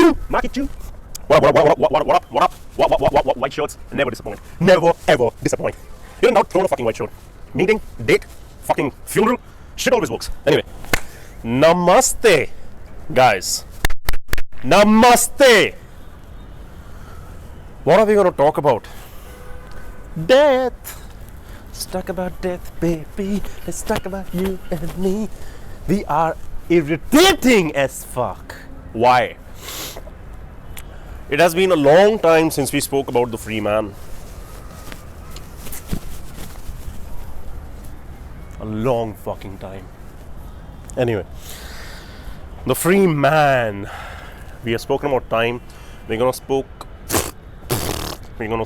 Choo, market choo. What up? White shirts never disappoint. Never ever disappoint. You're not throwing a fucking white shirt. Meeting, date, fucking funeral, shit always works. Anyway, namaste, guys. Namaste. What are we gonna talk about? Death. Let's talk about death, baby. Let's talk about you and me. We are irritating as fuck. Why? It has been a long time since we spoke about the free man. A long fucking time. Anyway, the free man. We have spoken about time. We're gonna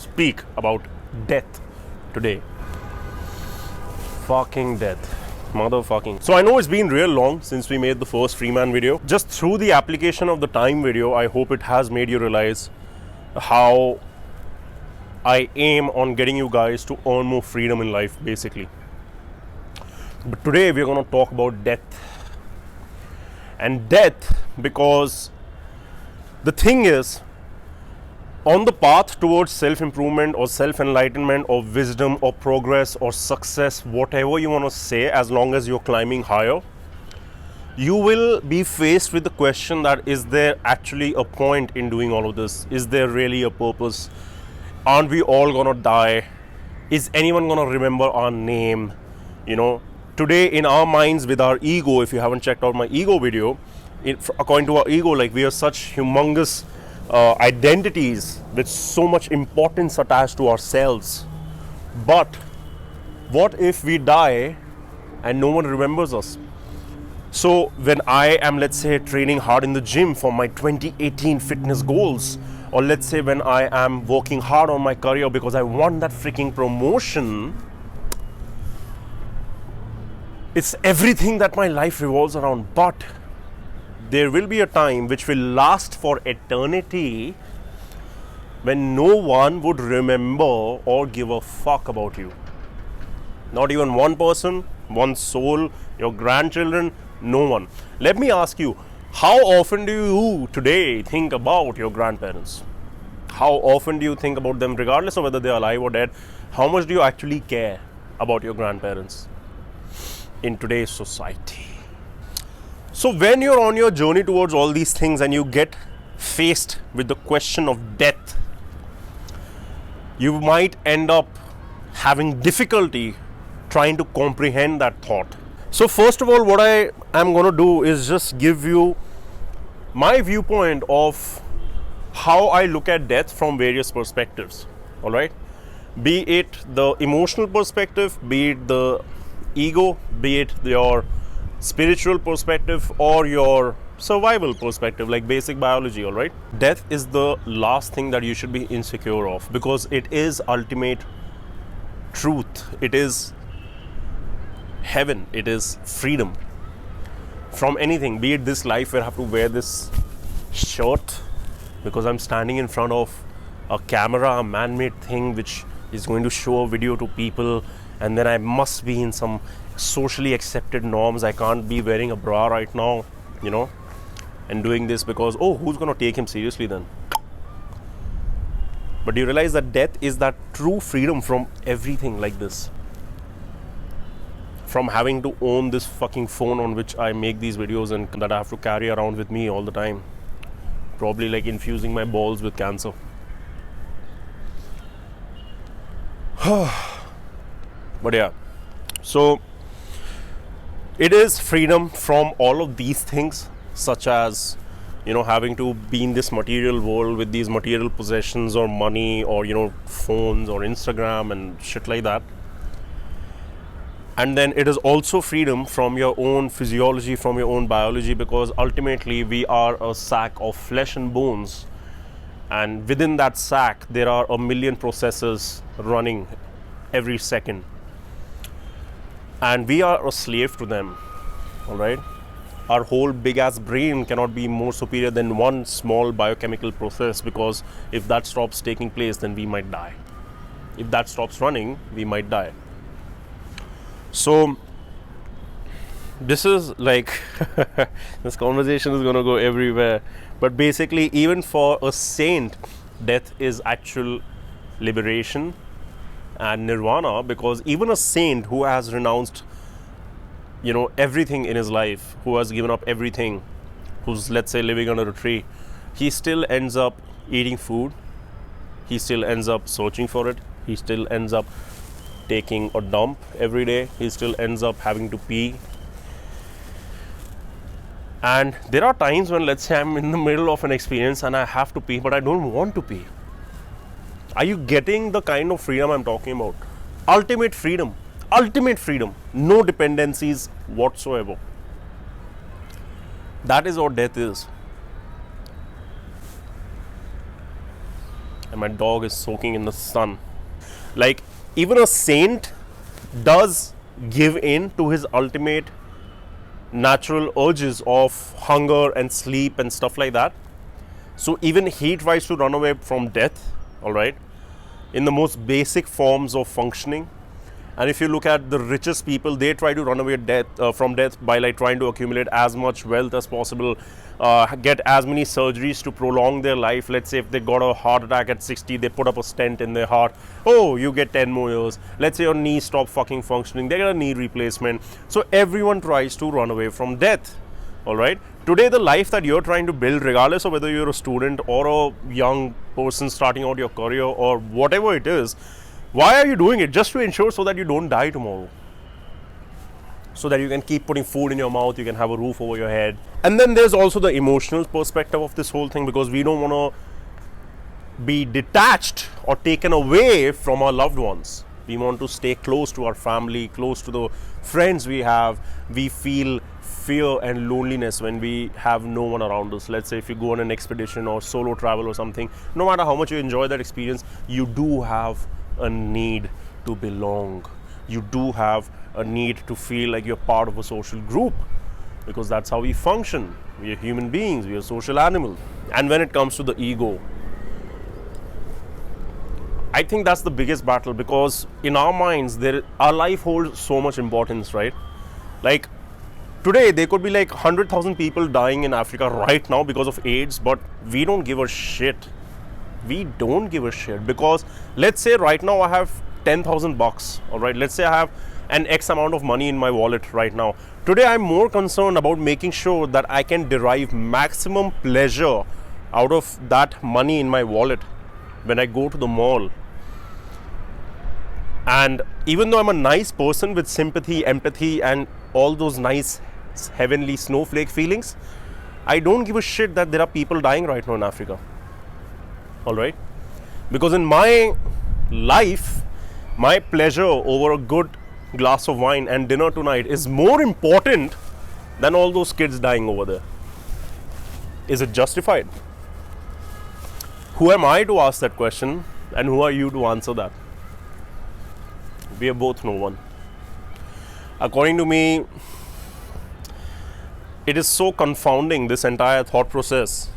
speak about death today. Fucking death. Motherfucking. So I know it's been real long since we made the first Freeman video. Just through the application of the time video, I hope it has made you realize how I aim on getting you guys to earn more freedom in life, basically. But today we're going to talk about death. And death because the thing is, on the path towards self-improvement or self-enlightenment or wisdom or progress or success, whatever you want to say, as long as you're climbing higher, you will be faced with the question that is there actually a point in doing all of this? Is there really a purpose? Aren't we all gonna die? Is anyone gonna remember our name? You know, today in our minds with our ego, if you haven't checked out my ego video, according to our ego, like we are such humongous identities with so much importance attached to ourselves. But what if we die and no one remembers us? So when I am, let's say, training hard in the gym for my 2018 fitness goals, or let's say when I am working hard on my career because I want that freaking promotion, it's everything that my life revolves around. But there will be a time which will last for eternity when no one would remember or give a fuck about you. Not even one person, one soul, your grandchildren, no one. Let me ask you, how often do you today think about your grandparents? How often do you think about them, regardless of whether they are alive or dead? How much do you actually care about your grandparents in today's society? So when you're on your journey towards all these things and you get faced with the question of death, you might end up having difficulty trying to comprehend that thought. So first of all, what I am going to do is just give you my viewpoint of how I look at death from various perspectives. All right? Be it the emotional perspective, be it the ego, be it your spiritual perspective or your survival perspective, like basic biology. All right, death is the last thing that you should be insecure of, because it is ultimate truth. It is heaven. It is freedom from anything, be it this life where I have to wear this shirt because I'm standing in front of a camera, a man-made thing which is going to show a video to people, and then I must be in some socially accepted norms. I can't be wearing a bra right now, you know, and doing this because, oh, who's going to take him seriously then? But do you realize that death is that true freedom from everything like this? From having to own this fucking phone on which I make these videos and that I have to carry around with me all the time. Probably like infusing my balls with cancer. But yeah, so it is freedom from all of these things, such as, you know, having to be in this material world with these material possessions or money or, you know, phones or Instagram and shit like that. And then it is also freedom from your own physiology, from your own biology, because ultimately we are a sack of flesh and bones, and within that sack there are a million processes running every second, and we are a slave to them. All right, our whole big ass brain cannot be more superior than one small biochemical process, because if that stops taking place, then we might die. If that stops running, we might die. So this is like this conversation is going to go everywhere, but basically even for a saint, death is actual liberation and nirvana, because even a saint who has renounced everything in his life, who has given up everything, who's, let's say, living under a tree, he still ends up eating food, he still ends up searching for it, he still ends up taking a dump every day, he still ends up having to pee. And there are times when, let's say, I'm in the middle of an experience and I have to pee, but I don't want to pee. Are you getting the kind of freedom I'm talking about? Ultimate freedom. Ultimate freedom. No dependencies whatsoever. That is what death is. And my dog is soaking in the sun. Like, even a saint does give in to his ultimate natural urges of hunger and sleep and stuff like that. So even he tries to run away from death, all right, in the most basic forms of functioning. And if you look at the richest people, they try to run away from death by like trying to accumulate as much wealth as possible, get as many surgeries to prolong their life. Let's say if they got a heart attack at 60, they put up a stent in their heart. Oh, you get 10 more years. Let's say your knee stop fucking functioning, they get a knee replacement. So everyone tries to run away from death. All right. Today, the life that you're trying to build, regardless of whether you're a student or a young person starting out your career or whatever it is, why are you doing it? Just to ensure so that you don't die tomorrow. So that you can keep putting food in your mouth, you can have a roof over your head. And then there's also the emotional perspective of this whole thing, because we don't want to be detached or taken away from our loved ones. We want to stay close to our family, close to the friends we have. We feel fear and loneliness when we have no one around us. Let's say if you go on an expedition or solo travel or something, no matter how much you enjoy that experience, you do have a need to belong. You do have a need to feel like you're part of a social group, because that's how we function. We are human beings, we are social animals. And when it comes to the ego, I think that's the biggest battle, because in our minds, our life holds so much importance, right? Like today, there could be like 100,000 people dying in Africa right now because of AIDS, but we don't give a shit. We don't give a shit, because let's say right now I have 10,000 bucks, all right? Let's say I have an X amount of money in my wallet right now. Today, I'm more concerned about making sure that I can derive maximum pleasure out of that money in my wallet when I go to the mall. And even though I'm a nice person with sympathy, empathy, and all those nice heavenly snowflake feelings, I don't give a shit that there are people dying right now in Africa. All right, because in my life, my pleasure over a good glass of wine and dinner tonight is more important than all those kids dying over there. Is it justified? Who am I to ask that question, and who are you to answer that? We are both no one. According to me, it is so confounding, this entire thought process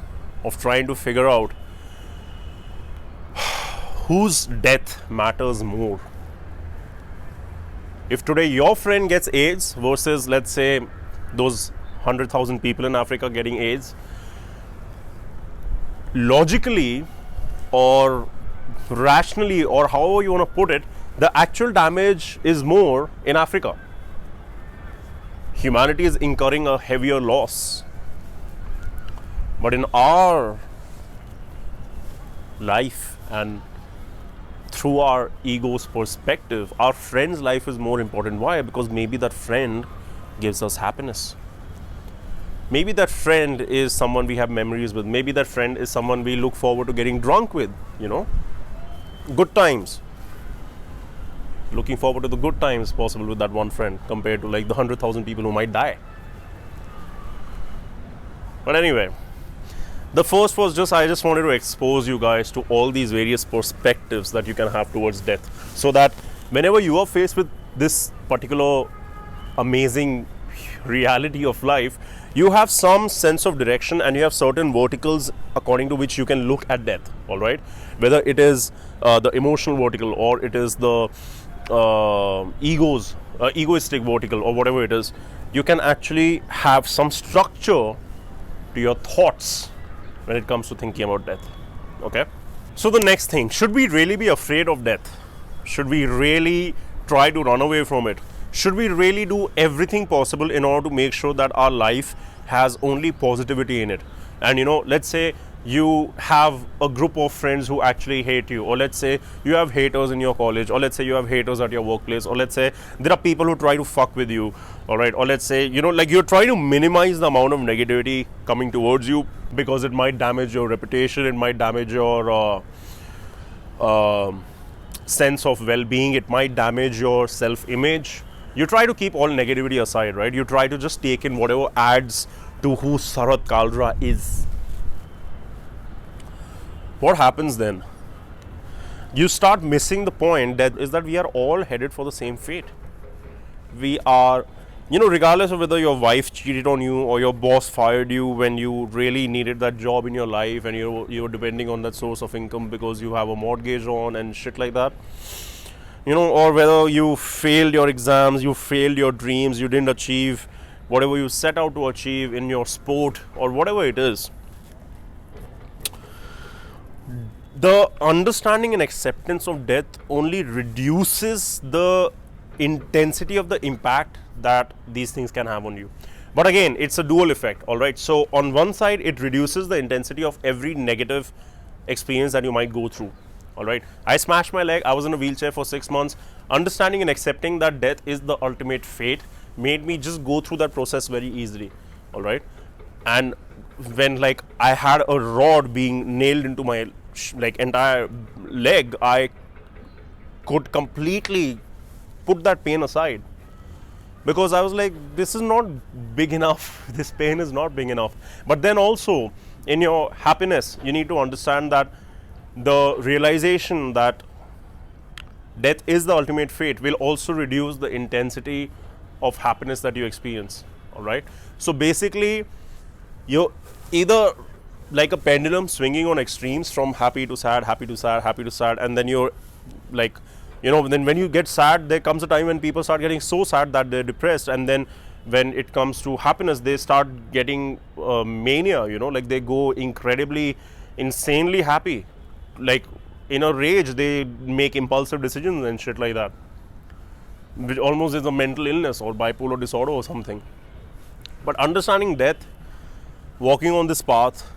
of trying to figure out whose death matters more. If today your friend gets AIDS versus, let's say, those 100,000 people in Africa getting AIDS, logically or rationally, or however you want to put it, the actual damage is more in Africa. Humanity is incurring a heavier loss. But in our life and through our ego's perspective, our friend's life is more important. Why? Because maybe that friend gives us happiness. Maybe that friend is someone we have memories with. Maybe that friend is someone we look forward to getting drunk with, Good times. Looking forward to the good times possible with that one friend compared to like the 100,000 people who might die. But anyway, the first was I just wanted to expose you guys to all these various perspectives that you can have towards death, so that whenever you are faced with this particular amazing reality of life, you have some sense of direction and you have certain verticals according to which you can look at death, all right? Whether it is the emotional vertical, or it is the egoistic vertical or whatever it is, you can actually have some structure to your thoughts when it comes to thinking about death. Okay, so the next thing, should we really be afraid of death? Should we really try to run away from it? Should we really do everything possible in order to make sure that our life has only positivity in it? And let's say you have a group of friends who actually hate you, or let's say you have haters in your college, or let's say you have haters at your workplace, or let's say there are people who try to fuck with you, all right, or let's say like you're trying to minimize the amount of negativity coming towards you because it might damage your reputation, it might damage your sense of well-being, it might damage your self-image. You try to keep all negativity aside, right? You try to just take in whatever adds to who Sirhud Kalra is. What happens then? You start missing the point that is that we are all headed for the same fate. We are, regardless of whether your wife cheated on you or your boss fired you when you really needed that job in your life and you were depending on that source of income because you have a mortgage on and shit like that. Or whether you failed your exams, you failed your dreams, you didn't achieve whatever you set out to achieve in your sport or whatever it is. The understanding and acceptance of death only reduces the intensity of the impact that these things can have on you. But again, it's a dual effect, all right? So on one side, it reduces the intensity of every negative experience that you might go through, all right? I smashed my leg, I was in a wheelchair for 6 months. Understanding and accepting that death is the ultimate fate made me just go through that process very easily, all right? And when I had a rod being nailed into my entire leg, I could completely put that pain aside because I was like, this is not big enough, this pain is not big enough. But then also in your happiness, you need to understand that the realization that death is the ultimate fate will also reduce the intensity of happiness that you experience, all right? So basically you're either like a pendulum swinging on extremes from happy to sad, happy to sad, happy to sad, and then you're then when you get sad, there comes a time when people start getting so sad that they're depressed, and then when it comes to happiness, they start getting mania, they go incredibly, insanely happy, in a rage, they make impulsive decisions and shit like that, which almost is a mental illness or bipolar disorder or something. But understanding death, walking on this path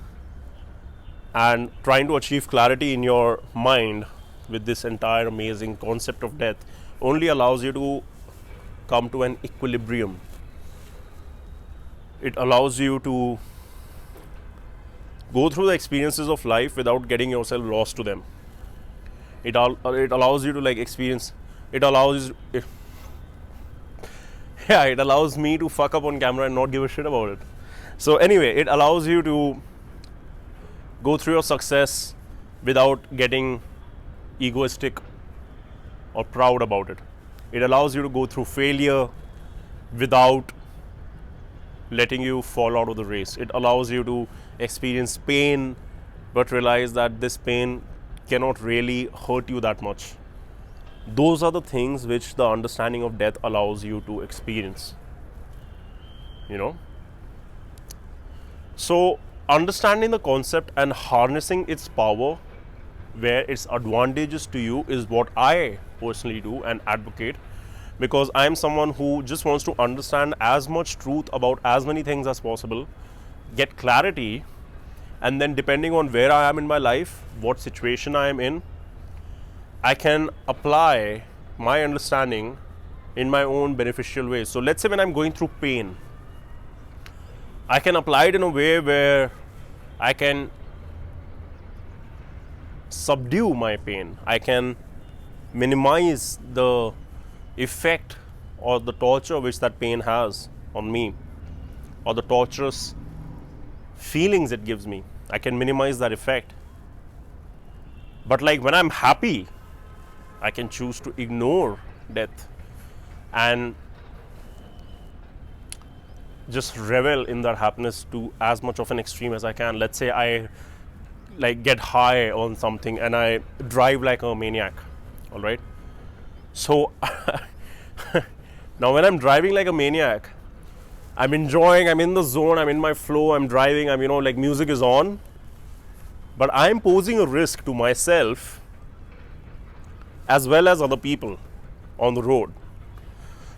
and trying to achieve clarity in your mind with this entire amazing concept of death only allows you to come to an equilibrium. It allows you to go through the experiences of life without getting yourself lost to them. It allows you to experience. It allows me to fuck up on camera and not give a shit about it. So anyway, it allows you to go through your success without getting egoistic or proud about it. It allows you to go through failure without letting you fall out of the race. It allows you to experience pain but realize that this pain cannot really hurt you that much. Those are the things which the understanding of death allows you to experience. So understanding the concept and harnessing its power where it's advantageous to you is what I personally do and advocate, because I am someone who just wants to understand as much truth about as many things as possible, get clarity, and then depending on where I am in my life, what situation I am in, I can apply my understanding in my own beneficial ways. So let's say when I'm going through pain, I can apply it in a way where I can subdue my pain. I can minimize the effect or the torture which that pain has on me, or the torturous feelings it gives me. I can minimize that effect. But when I'm happy, I can choose to ignore death and just revel in that happiness to as much of an extreme as I can. Let's say I get high on something and I drive like a maniac, all right? So now when I'm driving like a maniac, I'm enjoying, I'm in the zone, I'm in my flow, I'm driving, I'm, like music is on, but I'm posing a risk to myself as well as other people on the road.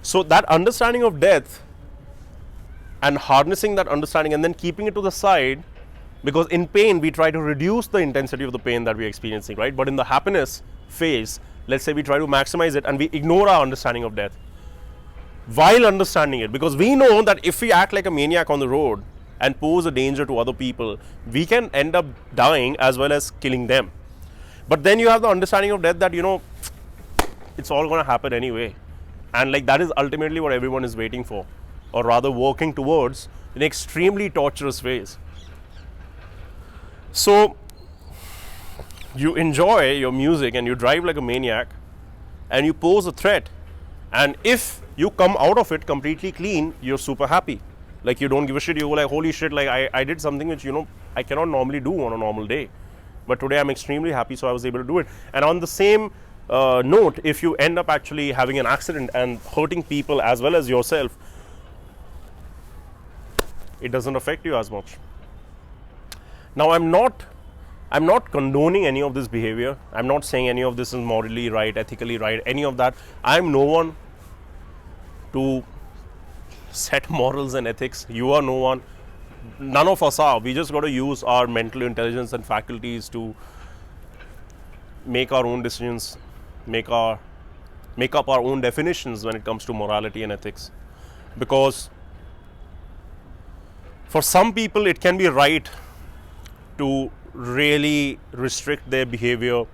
So that understanding of death and harnessing that understanding and then keeping it to the side, because in pain we try to reduce the intensity of the pain that we're experiencing, right? But in the happiness phase, let's say we try to maximize it and we ignore our understanding of death while understanding it, because we know that if we act like a maniac on the road and pose a danger to other people, we can end up dying as well as killing them. But then you have the understanding of death that it's all going to happen anyway, and like that is ultimately what everyone is waiting for, or rather working towards in extremely torturous ways. So you enjoy your music and you drive like a maniac and you pose a threat, and if you come out of it completely clean, you're super happy, like you don't give a shit. You go like, holy shit, like I did something which I cannot normally do on a normal day, but today I'm extremely happy, so I was able to do it. And on the same note, if you end up actually having an accident and hurting people as well as yourself, it doesn't affect you as much. Now I'm not condoning any of this behavior. I'm not saying any of this is morally right, ethically right, any of that. I'm no one to set morals and ethics. You are no one. None of us are. We just got to use our mental intelligence and faculties to make our own decisions, make up our own definitions when it comes to morality and ethics. Because for some people it can be right to really restrict their behavior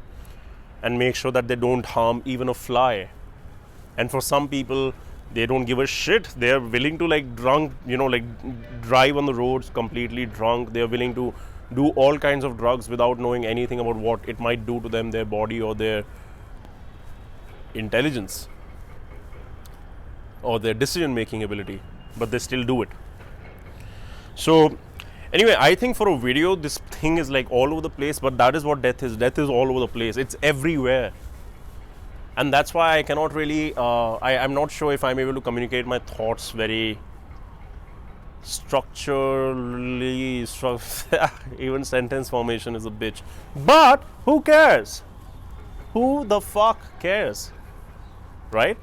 and make sure that they don't harm even a fly. And for some people, they don't give a shit. They are willing to drive on the roads completely drunk. They are willing to do all kinds of drugs without knowing anything about what it might do to them, their body or their intelligence or their decision making ability, but they still do it. So anyway, I think for a video, this thing is like all over the place, but that is what death is. Death is all over the place. It's everywhere. And that's why I cannot really, I'm not sure if I'm able to communicate my thoughts very structurally. Even sentence formation is a bitch. But who cares? Who the fuck cares? Right?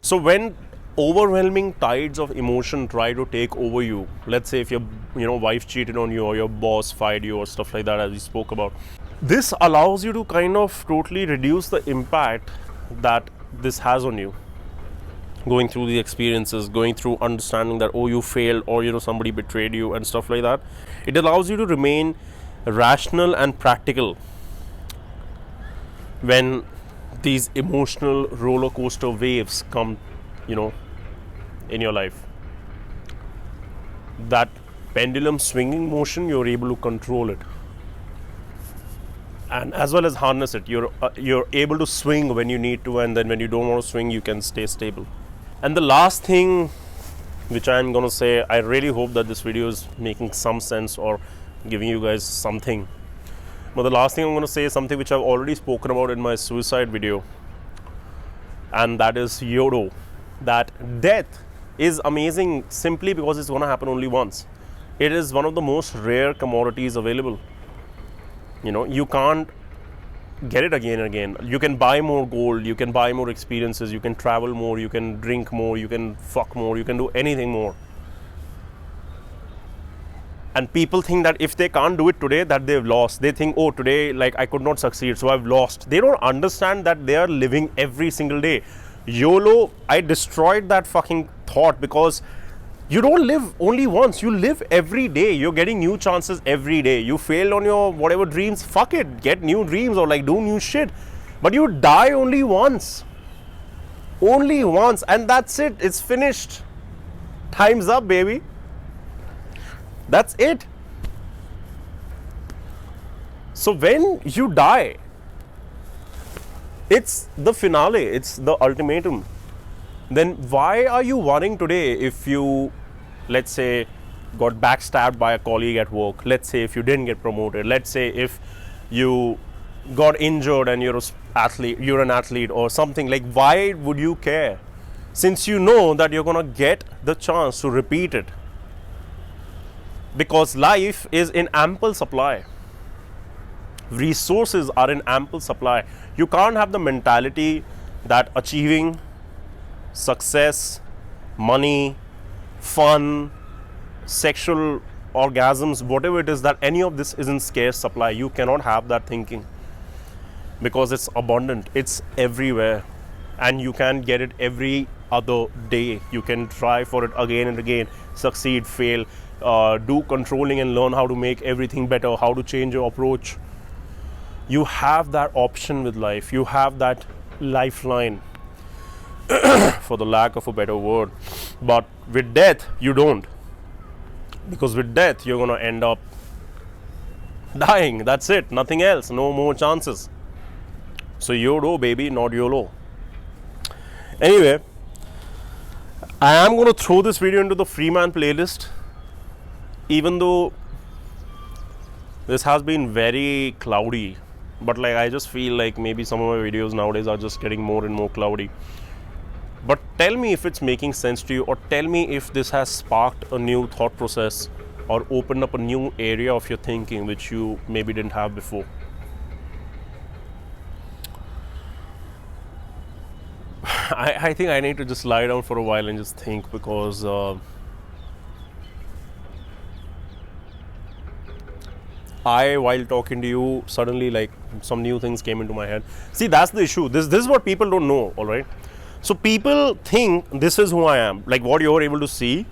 So when overwhelming tides of emotion try to take over you, let's say if your wife cheated on you or your boss fired you or stuff like that, as we spoke about, this allows you to kind of totally reduce the impact that this has on you. Going through the experiences, going through understanding that, oh, you failed, or somebody betrayed you and stuff like that. It allows you to remain rational and practical when these emotional roller coaster waves come, in your life. That pendulum swinging motion, you're able to control it, and as well as harness it. You're able to swing when you need to, and then when you don't want to swing, you can stay stable. And the last thing which I'm going to say, I really hope that this video is making some sense or giving you guys something. But the last thing I'm going to say is something which I've already spoken about in my suicide video, and that is YOLO. That death is amazing simply because it's going to happen only once. It is one of the most rare commodities available. You can't get it again and again. You can buy more gold, you can buy more experiences, you can travel more, you can drink more, you can fuck more, you can do anything more. And people think that if they can't do it today, that they've lost. They think, oh, today, I could not succeed, so I've lost. They don't understand that they are living every single day. YOLO, I destroyed that fucking thought, because you don't live only once. You live every day. You're getting new chances every day. You failed on your whatever dreams, fuck it, get new dreams or do new shit. But you die only once. Only once, and that's it. It's finished. Time's up, baby. That's it. So when you die, it's the finale, it's the ultimatum. Then why are you worrying today if you, let's say, got backstabbed by a colleague at work? Let's say if you didn't get promoted. Let's say if you got injured and you're you're an athlete or something, like why would you care? Since you know that you're gonna get the chance to repeat it. Because life is in ample supply. Resources are in ample supply. You can't have the mentality that achieving success, money, fun, sexual orgasms, whatever it is, that any of this is in scarce supply. You cannot have that thinking, because it's abundant, it's everywhere, and you can get it every other day. You can try for it again and again, succeed, fail, do controlling and learn how to make everything better, how to change your approach. You have that option with life. You have that lifeline, for the lack of a better word. But with death, you don't. Because with death, you're going to end up dying. That's it. Nothing else. No more chances. So YOLO, baby, not YOLO. Anyway, I am going to throw this video into the Freeman playlist. Even though this has been very cloudy. But like, I just feel like maybe some of my videos nowadays are just getting more and more cloudy. But tell me if it's making sense to you, or tell me if this has sparked a new thought process or opened up a new area of your thinking which you maybe didn't have before. I think I need to just lie down for a while and just think, because while talking to you, suddenly like some new things came into my head. See, that's the issue. This is what people don't know, all right? So people think this is who I am, like what you're able to see,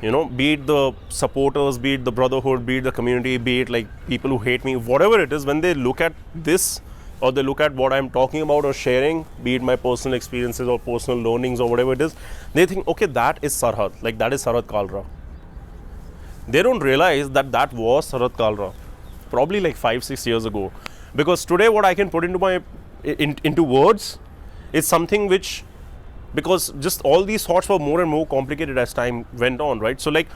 you know, be it the supporters, be it the brotherhood, be it the community, be it like people who hate me, whatever it is, when they look at this, or they look at what I'm talking about or sharing, be it my personal experiences or personal learnings or whatever it is, they think, okay, that is Sirhud, like that is Sirhud Kalra. They don't realize that that was Sirhud Kalra, probably like 5-6 years ago. Because today what I can put into my into words is something which, because just all these thoughts were more and more complicated as time went on, right? So like,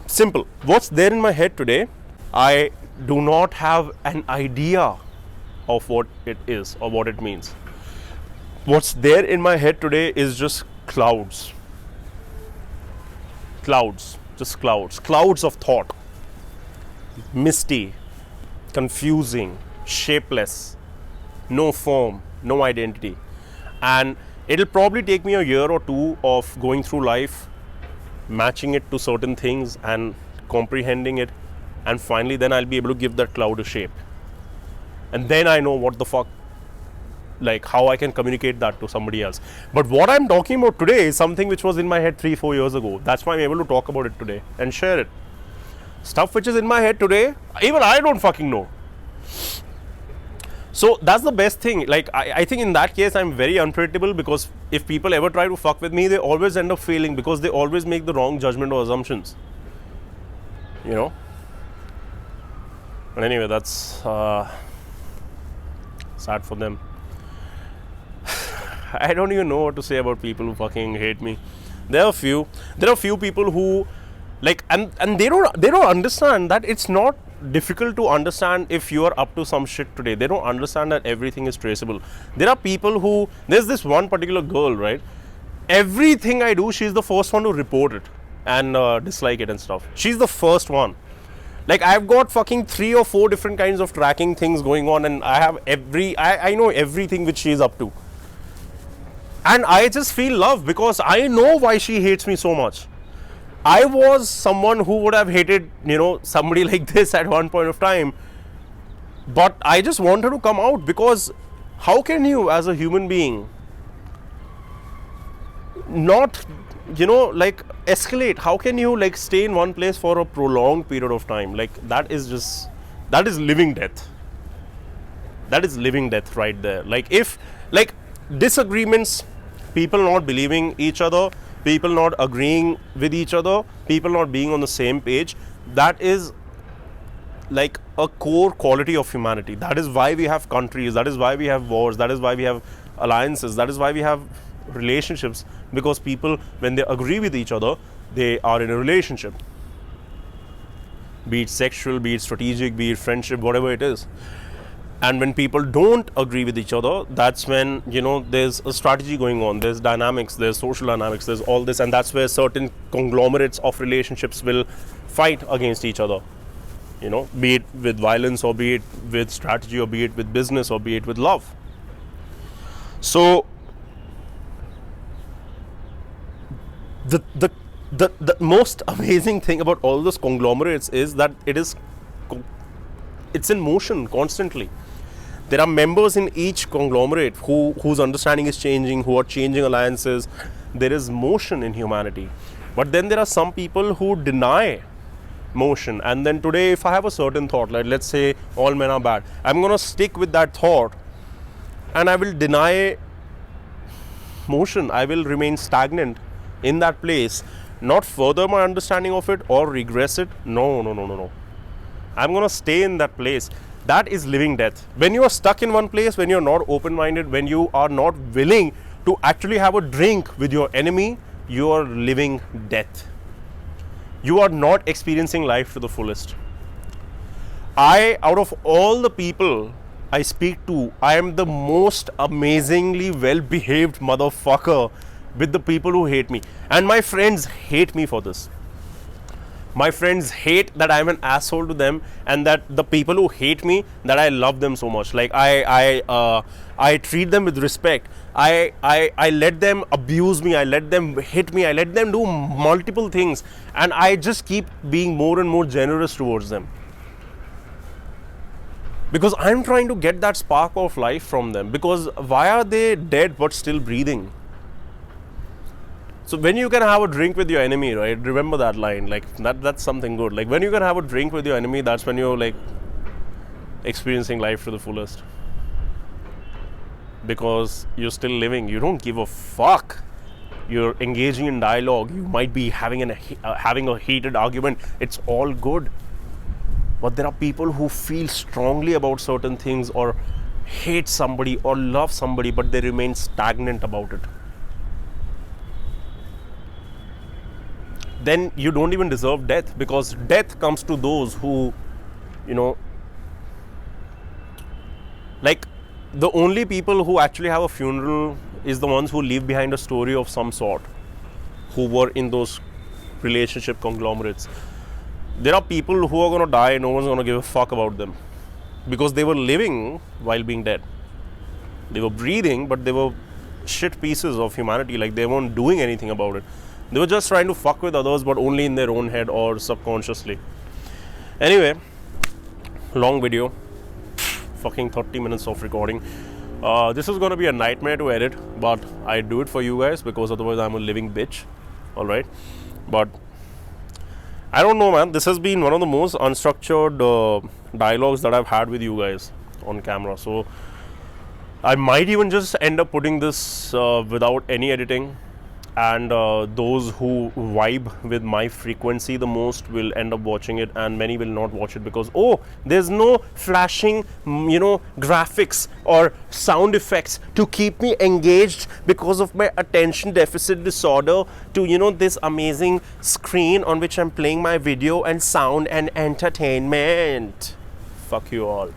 simple, what's there in my head today, I do not have an idea of what it is or what it means. What's there in my head today is just clouds, just clouds of thought, misty, confusing, shapeless, no form, no identity. And it'll probably take me a year or two of going through life, matching it to certain things and comprehending it, and finally then I'll be able to give that cloud a shape. And then I know what the fuck, like how I can communicate that to somebody else. But what I'm talking about today is something which was in my head 3-4 years ago. That's why I'm able to talk about it today and share it. Stuff which is in my head today, even I don't fucking know. So that's the best thing. Like, I think in that case, I'm very unpredictable, because if people ever try to fuck with me, they always end up failing, because they always make the wrong judgment or assumptions. You know? But anyway, that's sad for them. I don't even know what to say about people who fucking hate me. There are a few people who like, and they don't understand that it's not difficult to understand if you are up to some shit today. They don't understand that everything is traceable. There are people who, there's this one particular girl, right? Everything I do, she's the first one to report it and dislike it and stuff. She's the first one. Like, I've got fucking 3 or 4 different kinds of tracking things going on, and I have I know everything which she's up to. And I just feel love, because I know why she hates me so much. I was someone who would have hated, you know, somebody like this at one point of time. But I just want her to come out, because how can you, as a human being, not, you know, like escalate? How can you like stay in one place for a prolonged period of time? Like, that is living death. That is living death right there. Like, if, like, disagreements, people not believing each other, people not agreeing with each other, people not being on the same page, that is like a core quality of humanity. That is why we have countries, that is why we have wars, that is why we have alliances, that is why we have relationships, because people, when they agree with each other, they are in a relationship. Be it sexual, be it strategic, be it friendship, whatever it is. And when people don't agree with each other, that's when, there's a strategy going on, there's dynamics, there's social dynamics, there's all this, and that's where certain conglomerates of relationships will fight against each other, be it with violence, or be it with strategy, or be it with business, or be it with love. So the most amazing thing about all those conglomerates is that it's in motion constantly. There are members in each conglomerate whose understanding is changing, who are changing alliances. There is motion in humanity. But then there are some people who deny motion. And then today, if I have a certain thought, like let's say all men are bad, I'm going to stick with that thought and I will deny motion. I will remain stagnant in that place, not further my understanding of it or regress it. No. I'm going to stay in that place. That is living death. When you are stuck in one place, when you're not open-minded, when you are not willing to actually have a drink with your enemy, you are living death. You are not experiencing life to the fullest. Out of all the people I speak to, I am the most amazingly well-behaved motherfucker with the people who hate me. And my friends hate me for this. My friends hate that I'm an asshole to them, and that the people who hate me, that I love them so much. Like I treat them with respect. I let them abuse me. I let them hit me. I let them do multiple things, and I just keep being more and more generous towards them. Because I'm trying to get that spark of life from them. Because why are they dead but still breathing? So when you can have a drink with your enemy, right? Remember that line. Like that's something good. Like when you can have a drink with your enemy, that's when you're like experiencing life to the fullest. Because you're still living. You don't give a fuck. You're engaging in dialogue. You might be having a heated argument. It's all good. But there are people who feel strongly about certain things, or hate somebody or love somebody, but they remain stagnant about it. Then you don't even deserve death, because death comes to those who, like the only people who actually have a funeral is the ones who leave behind a story of some sort, who were in those relationship conglomerates. There are people who are going to die, no one's going to give a fuck about them, because they were living while being dead. They were breathing, but they were shit pieces of humanity. Like they weren't doing anything about it. They were just trying to fuck with others, but only in their own head or subconsciously. Anyway, long video, fucking 30 minutes of recording. This is going to be a nightmare to edit, but I do it for you guys, because otherwise I'm a living bitch. Alright, but I don't know, man. This has been one of the most unstructured dialogues that I've had with you guys on camera. So I might even just end up putting this without any editing. And those who vibe with my frequency the most will end up watching it, and many will not watch it because, there's no flashing, graphics or sound effects to keep me engaged because of my attention deficit disorder to, this amazing screen on which I'm playing my video and sound and entertainment. Fuck you all.